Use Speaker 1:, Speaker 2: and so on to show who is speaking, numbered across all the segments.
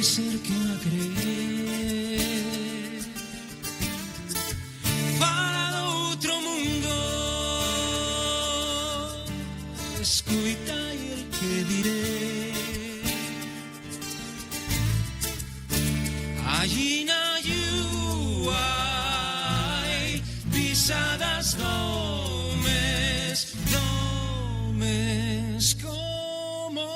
Speaker 1: ser quen a crer. Fala do outro mundo, escuita el que diré. Allí na lluai, pisadas domes, domes como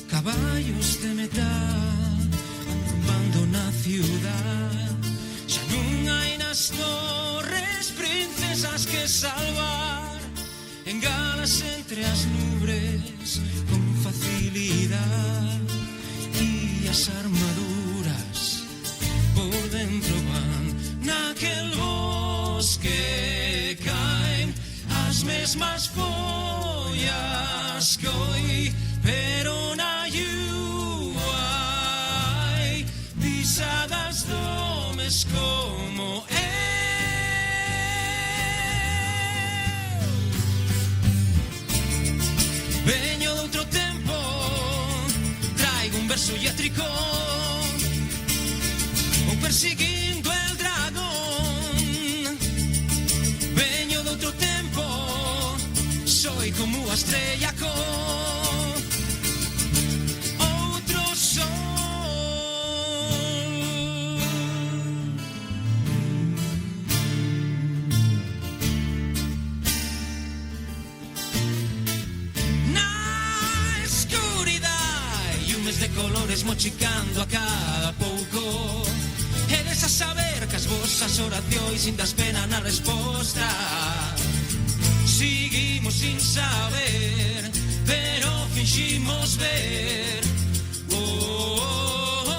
Speaker 1: caballos de metal arrumbando na ciudad. Xa non hai nas torres princesas que salvar, en galas entre as nubes con facilidad, e as armaduras por dentro van naquel bosque, caen as mesmas follas que hoy, pero na lluai, pisadas domes como veño de outro tempo, traigo un verso iétrico, ou persiguindo el dragón. Veño de outro tempo, soy como a estrella con outro sol. De colores mochicando a cada pouco, eres a saber que as vosas oracións sin das pena na resposta. Seguimos sin saber, pero fingimos ver. Oh, oh, oh.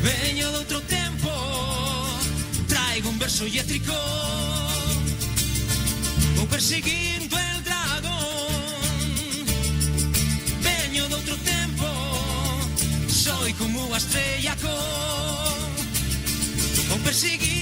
Speaker 1: Veño de outro tempo, traigo un verso iétrico, ou persiguindo el dragón. Veño de outro tempo, soy como a estrella con, ou persiguindo